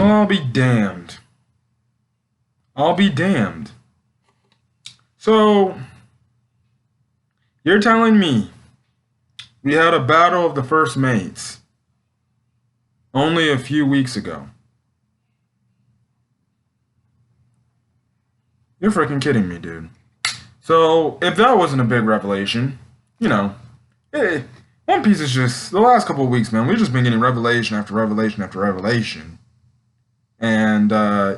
I'll be damned. I'll be damned. So, you're telling me we had a battle of the first mates only a few weeks ago? You're freaking kidding me, dude. So, if that wasn't a big revelation, you know, One Piece is just, the last couple of weeks, man, we've just been getting revelation after revelation after revelation. And,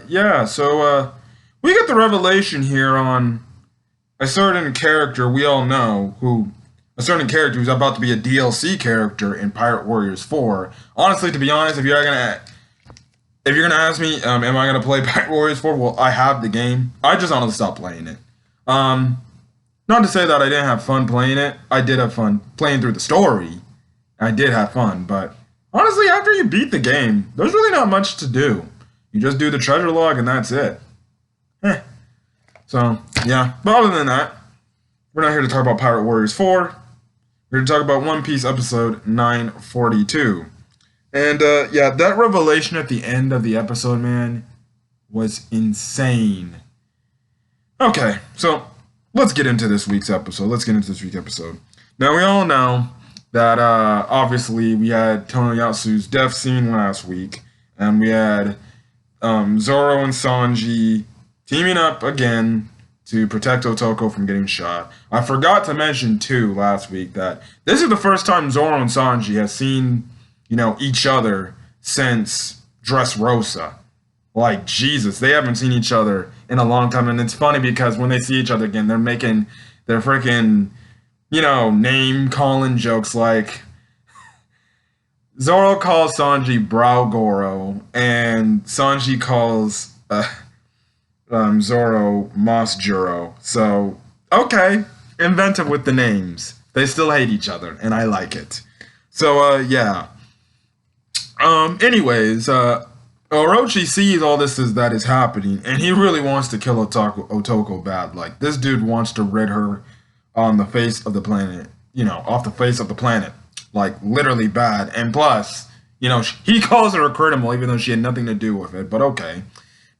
yeah, so, we get the revelation here on a certain character we all know a certain character who's about to be a DLC character in Pirate Warriors 4. Honestly, to be honest, if you're gonna ask me, am I gonna play Pirate Warriors 4? Well, I have the game. I just honestly stopped playing it. Not to say that I didn't have fun playing it. I did have fun playing through the story. I did have fun, but honestly, after you beat the game, there's really not much to do. You just do the treasure log and that's it. So, yeah. But other than that, we're not here to talk about Pirate Warriors 4. We're here to talk about One Piece episode 942. And, yeah, that revelation at the end of the episode, man, was insane. Okay, so let's get into this week's episode. Now, we all know that, obviously, we had Tonoyasu's death scene last week, and we had Zoro and Sanji teaming up again to protect Otoko from getting shot. I forgot to mention, too, last week that this is the first time Zoro and Sanji have seen, each other since Dressrosa. Like, Jesus, they haven't seen each other in a long time. And it's funny because when they see each other again, they're making their freaking, name-calling jokes like Zoro calls Sanji Brow Goro, and Sanji calls Zoro Moss Juro. So, okay, inventive with the names. They still hate each other, and I like it. So, yeah. Anyways, Orochi sees all this that is happening, and he really wants to kill Otoko bad. Like, this dude wants to rid her on the face of the planet, off the face of the planet. Like, literally bad. And plus, he calls her a criminal, even though she had nothing to do with it, but okay.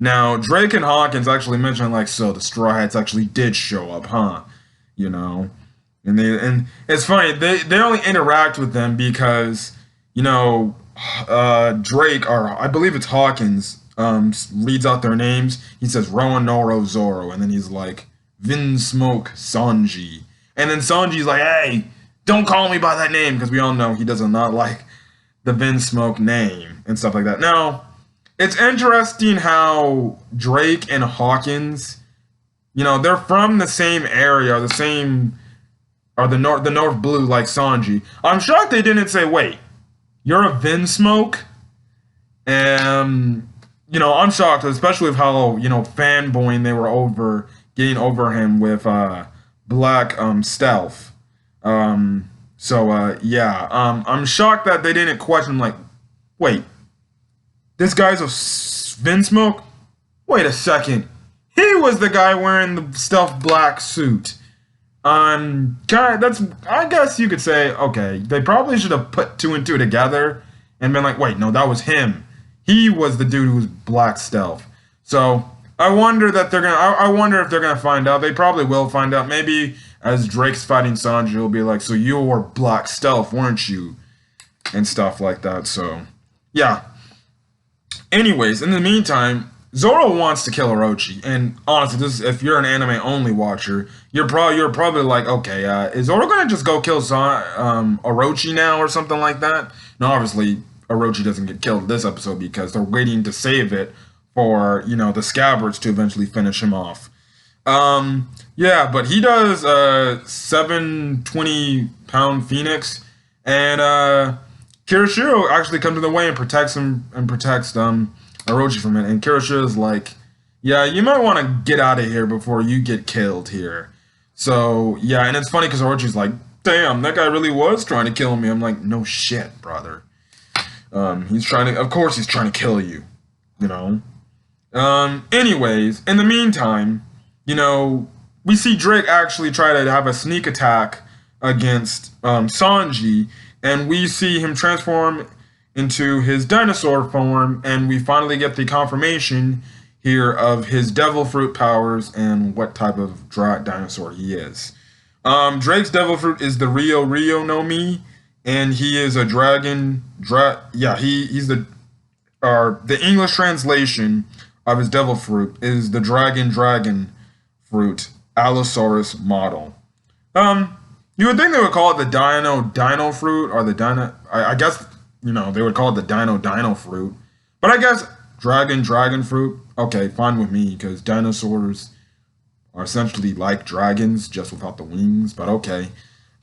Now, Drake and Hawkins actually mentioned, like, so the Straw Hats actually did show up, huh? And it's funny, they only interact with them because, Drake, or I believe it's Hawkins, reads out their names. He says Roanoro Zoro, and then he's like, Vinsmoke Sanji. And then Sanji's like, hey, don't call me by that name, because we all know he does not like the Vinsmoke name and stuff like that. Now, it's interesting how Drake and Hawkins, they're from the same area, the North Blue, like Sanji. I'm shocked they didn't say, wait, you're a Vinsmoke? And, I'm shocked, especially with how, fanboying they were getting over him with Black Stealth. Yeah. I'm shocked that they didn't question, like, wait, this guy's a Vinsmoke? Wait a second. He was the guy wearing the stealth black suit. I guess you could say, okay, they probably should have put two and two together and been like, wait, no, that was him. He was the dude who was Black Stealth. So I wonder if they're gonna find out. They probably will find out. Maybe as Drake's fighting Sanji, he'll be like, so you were Black Stealth, weren't you? And stuff like that. So yeah. Anyways, in the meantime, Zoro wants to kill Orochi, and honestly, if you're an anime-only watcher, you're probably like, okay, is Zoro gonna just go kill Orochi now or something like that? Now, obviously, Orochi doesn't get killed this episode because they're waiting to save it for, the Scabbards to eventually finish him off. Yeah, but he does 720-pound Phoenix, and Kirishiro actually comes in the way and protects him and protects Orochi from it, and Kirishira's like, yeah, you might want to get out of here before you get killed here. So, yeah, and it's funny because Orochi's like, damn, that guy really was trying to kill me. I'm like, no shit, brother. Of course he's trying to kill you, Anyways, in the meantime, we see Drake actually try to have a sneak attack against Sanji, and we see him transform into his dinosaur form, and we finally get the confirmation here of his devil fruit powers and what type of dinosaur he is. Drake's devil fruit is the Rio no Mi, and he is a dragon. He's the English translation of his devil fruit is the dragon fruit Allosaurus model. You would think they would call it the dino fruit or the dino. I guess they would call it the dino fruit, but I guess dragon fruit. Okay, fine with me because dinosaurs are essentially like dragons just without the wings. But okay,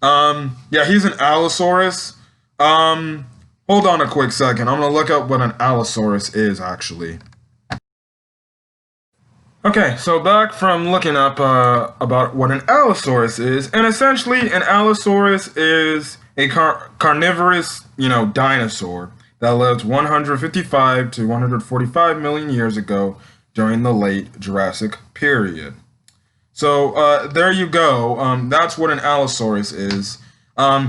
yeah, he's an Allosaurus. Hold on a quick second. I'm gonna look up what an Allosaurus is actually. Okay, so back from looking up about what an Allosaurus is, and essentially an Allosaurus is a carnivorous, dinosaur that lived 155 to 145 million years ago during the late Jurassic period. So there you go. That's what an Allosaurus is.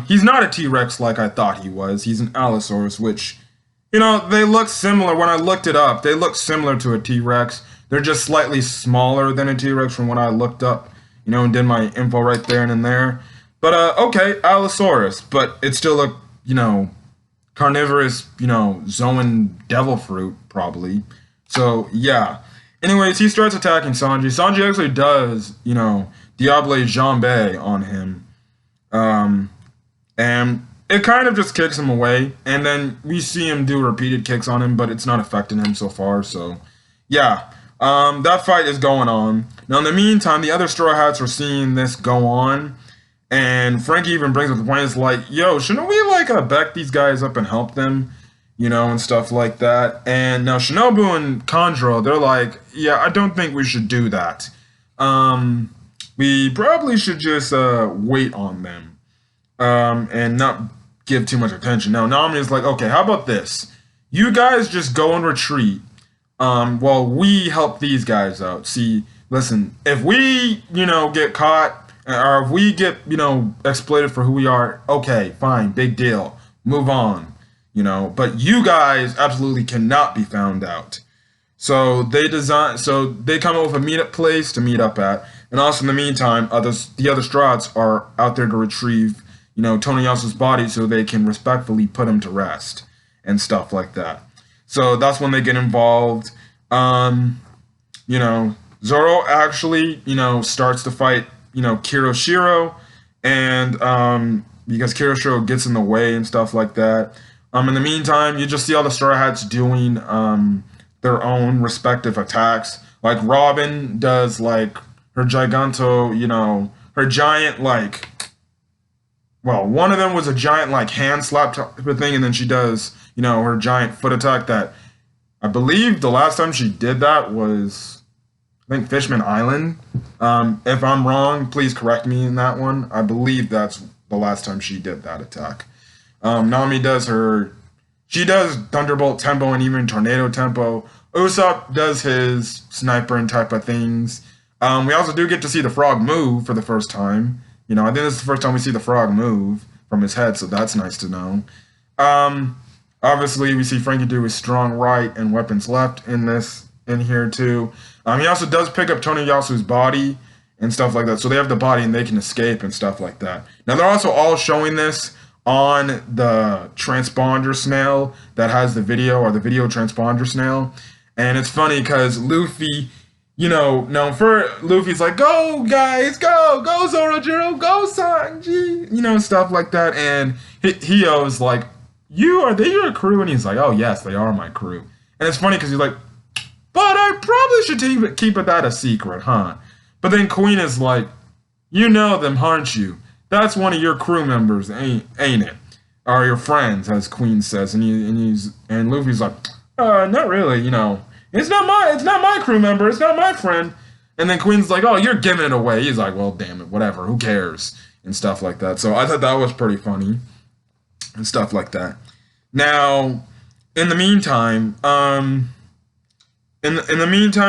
He's not a T-Rex like I thought he was. He's an Allosaurus, which, they look similar. When I looked it up, they look similar to a T-Rex. They're just slightly smaller than a T-Rex from what I looked up, and did my info right there and in there. But, okay, Allosaurus, but it's still a, carnivorous, zoan devil fruit, probably. So, yeah. Anyways, he starts attacking Sanji. Sanji actually does, Diable Jambe on him. And it kind of just kicks him away. And then we see him do repeated kicks on him, but it's not affecting him so far. So, yeah. That fight is going on. Now, in the meantime, the other Straw Hats are seeing this go on. And Frankie even brings up the point, it's like, yo, shouldn't we, back these guys up and help them? And stuff like that. And now Shinobu and Kanjuro, they're like, yeah, I don't think we should do that. We probably should just wait on them and not give too much attention. Now, Nami is like, okay, how about this? You guys just go and retreat while we help these guys out. See, listen, if we, get caught or if we get, exploited for who we are, okay, fine, big deal. Move on. But you guys absolutely cannot be found out. So they come up with a meetup place to meet up at, and also in the meantime, the other Strats are out there to retrieve, Tony Yasu's body so they can respectfully put him to rest and stuff like that. So that's when they get involved. Zoro actually, starts to fight, Kiroshiro, and because Kiroshiro gets in the way and stuff like that. In the meantime, you just see all the Straw Hats doing their own respective attacks. Like Robin does her giganto, her giant one of them was a giant hand slap type of thing, and then she does, her giant foot attack that I believe the last time she did that was, I think, Fishman Island. If I'm wrong, please correct me in that one. I believe that's the last time she did that attack. Nami does Thunderbolt Tempo and even Tornado Tempo. Usopp does his sniper and type of things. We also do get to see the frog move for the first time. I think this is the first time we see the frog move from his head, so that's nice to know. Obviously, we see Frankie do his strong right and weapons left in here too. He also does pick up Tony Yasu's body and stuff like that, so they have the body and they can escape and stuff like that. Now, they're also all showing this on the transponder snail that has the video, or the video transponder snail. And it's funny because Luffy, known for Luffy's like, go guys, go Zorojiro, go Sanji, stuff like that. And Hio's like, are they your crew? And he's like, oh yes, they are my crew. And it's funny because he's like, but I probably should keep that a secret, huh? But then Queen is like, you know them, aren't you? That's one of your crew members, ain't it? Or your friends, as Queen says, and Luffy's like, not really, It's not my crew member, it's not my friend. And then Queen's like, oh, you're giving it away. He's like, well, damn it, whatever, who cares? And stuff like that. So I thought that was pretty funny and stuff like that. Now, in the meantime,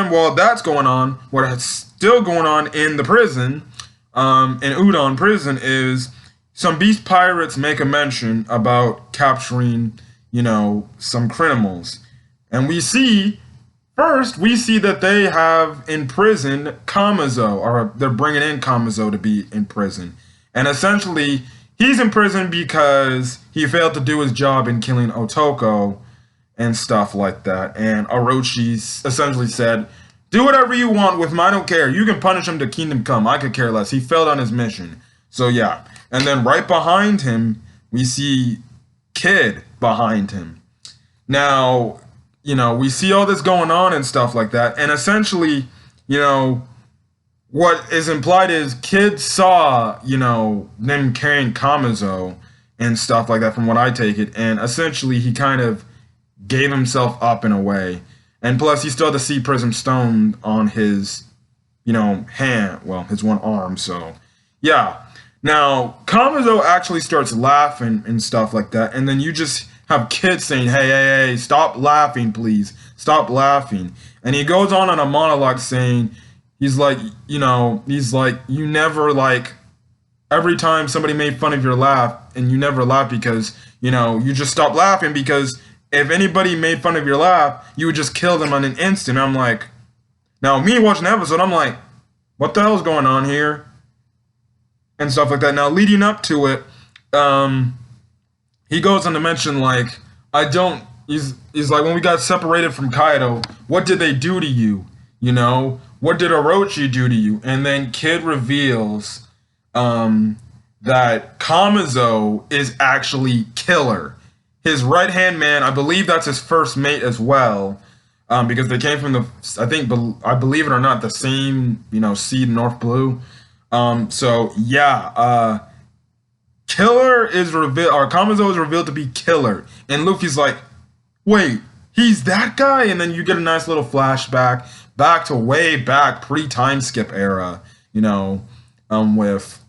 while that's going on, what is still going on in the prison, in Udon prison, is some beast pirates make a mention about capturing, some criminals. And we see that they have imprisoned Kamazo, or they're bringing in Kamazo to be in prison. And essentially, he's in prison because he failed to do his job in killing Otoko and stuff like that. And Orochi essentially said, do whatever you want with him, I don't care. You can punish him to Kingdom Come, I could care less. He failed on his mission. So yeah. And then right behind him, we see Kid behind him. Now, we see all this going on and stuff like that. And essentially, what is implied is Kid saw, them carrying Kamazo and stuff like that from what I take it. And essentially he kind of gave himself up in a way. And plus he still had the Sea Prism Stone on his, hand, well, his one arm. So yeah. Now, Kamazo actually starts laughing and stuff like that. And then you just have kids saying, hey, stop laughing, please. Stop laughing. And he goes on a monologue saying, he's like, you never, every time somebody made fun of your laugh, and you never laugh because, you just stop laughing because if anybody made fun of your laugh, you would just kill them on an instant. I'm like, now me watching the episode, I'm like, what the hell's going on here? And stuff like that. Now, leading up to it, he goes on to mention, he's like, when we got separated from Kaido, what did they do to you? What did Orochi do to you? And then Kid reveals that Kamazo is actually Killer. His right-hand man, I believe that's his first mate as well, because they came from I believe it or not, the same, seed, North Blue. So yeah, Killer is revealed, or Kamazo is revealed to be Killer, and Luffy's like, wait, he's that guy? And then you get a nice little flashback back to way back pre-time skip era, with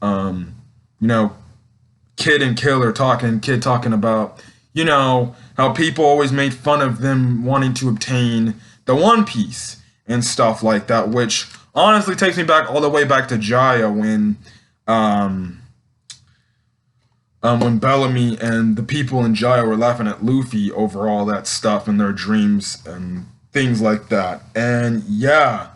Kid and Killer talking, Kid talking about, how people always made fun of them wanting to obtain the One Piece and stuff like that, which honestly takes me back all the way back to Jaya when Bellamy and the people in Jaya were laughing at Luffy over all that stuff in their dreams and things like that. And yeah,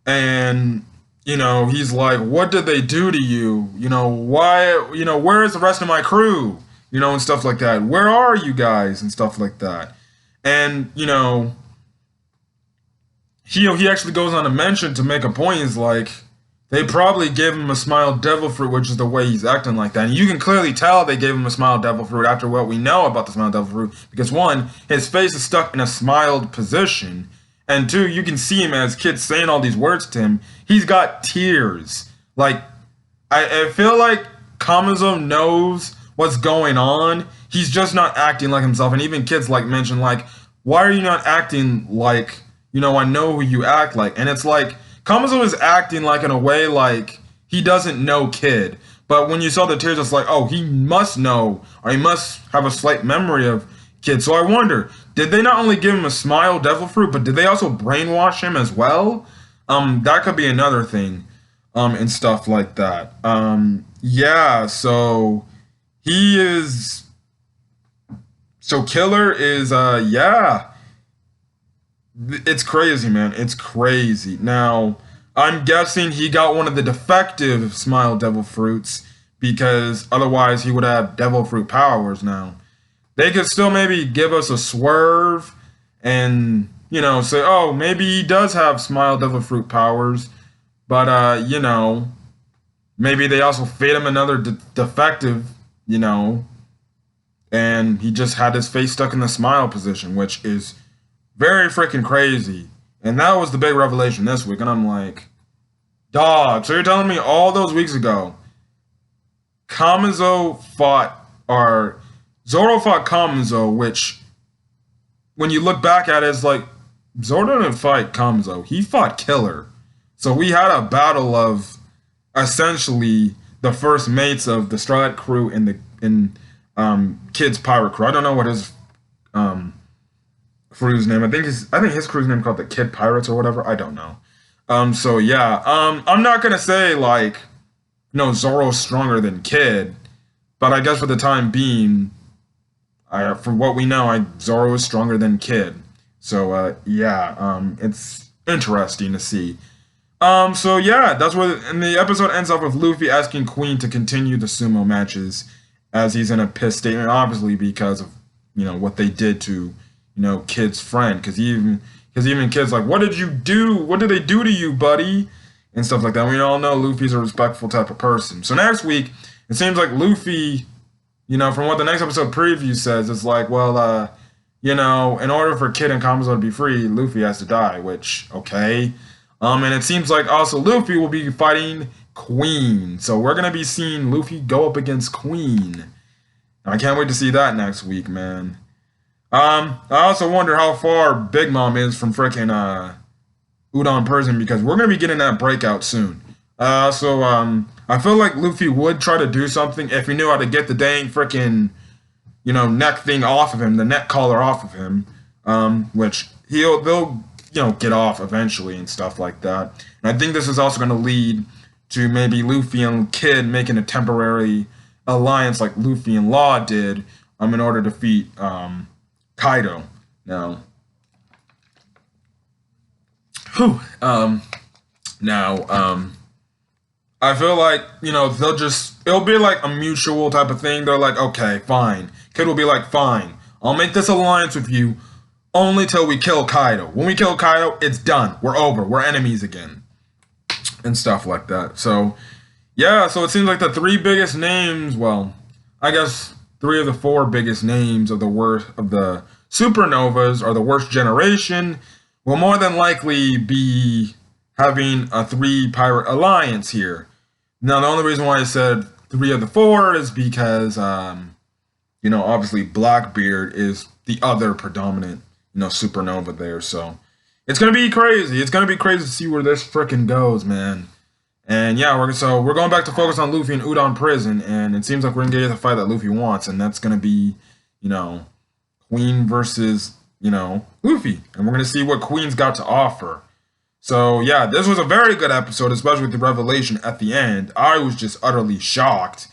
and he's like, what did they do to you? Why, where's the rest of my crew? And stuff like that. Where are you guys? And stuff like that. And, he actually goes on to mention, to make a point, is like, they probably gave him a smile devil fruit, which is the way he's acting like that. And you can clearly tell they gave him a smile devil fruit after what we know about the smile devil fruit. Because one, his face is stuck in a smiled position. And two, you can see him as Kid's saying all these words to him. He's got tears. I feel like Kamazo knows what's going on. He's just not acting like himself. And even Kid's mentioned, why are you not acting like, I know who you act like? And it's like, Kamazo is acting in a way he doesn't know Kid. But when you saw the tears, it's like, oh, he must know, or he must have a slight memory of Kid. So I wonder, did they not only give him a smile devil fruit, but did they also brainwash him as well? That could be another thing, and stuff like that. Yeah, so he is, so Killer is, yeah. It's crazy, man. It's crazy. Now, I'm guessing he got one of the defective Smile Devil Fruits, because otherwise he would have Devil Fruit powers now. They could still maybe give us a swerve and, say, oh, maybe he does have Smile Devil Fruit powers, but, maybe they also feed him another defective, and he just had his face stuck in the smile position, which is very freaking crazy. And that was the big revelation this week. And I'm like, dog, so you're telling me all those weeks ago, Zoro fought Kamazo, which, when you look back at it, it's like, Zoro didn't fight Kamazo. He fought Killer. So we had a battle of, essentially, the first mates of the Straw Hat crew in Kid's pirate crew. I don't know what his crew's name. I think his crew's name called the Kid Pirates or whatever. I don't know. So yeah. I'm not gonna say Zoro's stronger than Kid, but I guess for the time being, From what we know, Zoro is stronger than Kid. So it's interesting to see. So yeah, that's where and the episode ends up with Luffy asking Queen to continue the sumo matches as he's in a pissed state, and obviously because of what they did to Kid's friend, because even Kid's like, what did you do? What did they do to you, buddy? And stuff like that. We all know Luffy's a respectful type of person. So next week, it seems like Luffy, from what the next episode preview says, it's like, well, in order for Kid and Kamazo to be free, Luffy has to die, which, okay. And it seems like also Luffy will be fighting Queen. So we're going to be seeing Luffy go up against Queen. I can't wait to see that next week, man. I also wonder how far Big Mom is from frickin' Udon Prison, because we're going to be getting that breakout soon. I feel like Luffy would try to do something if he knew how to get the dang frickin', neck thing off of him, the neck collar off of him, which they'll get off eventually and stuff like that. And I think this is also going to lead to maybe Luffy and Kid making a temporary alliance like Luffy and Law did in order to defeat Kaido. Now, I feel like, it'll be like a mutual type of thing. They're like, okay, fine. Kid will be like, fine, I'll make this alliance with you only till we kill Kaido. When we kill Kaido, it's done. We're over. We're enemies again. And stuff like that. So, yeah, so it seems like the three biggest names, well, I guess 3 of the 4 biggest names of the supernovas or the worst generation will more than likely be having a 3-pirate alliance here. Now, the only reason why I said 3 of the 4 is because, obviously Blackbeard is the other predominant, supernova there. So it's going to be crazy. It's going to be crazy to see where this frickin' goes, man. And yeah, we're going back to focus on Luffy and Udon Prison, and it seems like we're going to get the fight that Luffy wants, and that's going to be, Queen versus, Luffy. And we're going to see what Queen's got to offer. So yeah, this was a very good episode, especially with the revelation at the end. I was just utterly shocked.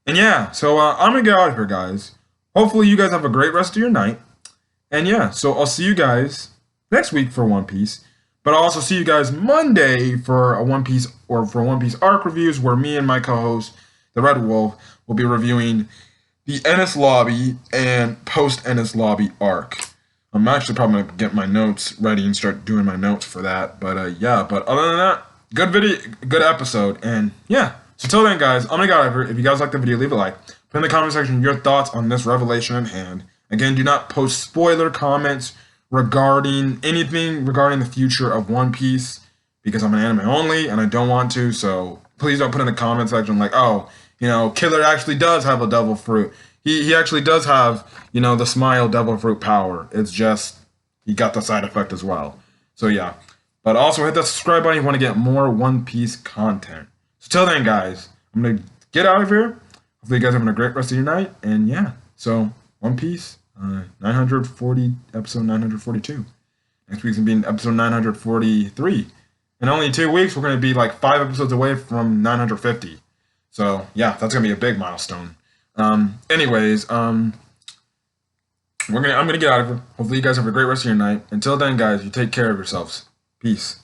And yeah, so I'm going to get out of here, guys. Hopefully you guys have a great rest of your night. And yeah, so I'll see you guys next week for One Piece. But I'll also see you guys Monday for a One Piece arc reviews, where me and my co-host, the Red Wolf, will be reviewing the Ennis Lobby and post-Ennis Lobby arc. I'm actually probably going to get my notes ready and start doing my notes for that. But yeah, but other than that, good video, good episode. And yeah, so till then, guys, I'm going to get out of here. If you guys like the video, leave a like. Put in the comment section your thoughts on this revelation at hand. Again, do not post spoiler comments regarding anything regarding the future of One Piece, because I'm an anime only and I don't want to. So please don't put in the comment section like, oh, Killer actually does have a devil fruit. He actually does have, the smile devil fruit power. It's just he got the side effect as well. So yeah. But also hit that subscribe button if you want to get more One Piece content. So till then, guys, I'm going to get out of here. Hopefully you guys are having a great rest of your night. And yeah, so One Piece, 940, episode 942. Next week's going to be episode 943. In only 2 weeks, we're going to be like 5 episodes away from 950. So yeah, that's going to be a big milestone. Anyways, I'm going to get out of here. Hopefully you guys have a great rest of your night. Until then, guys, you take care of yourselves. Peace.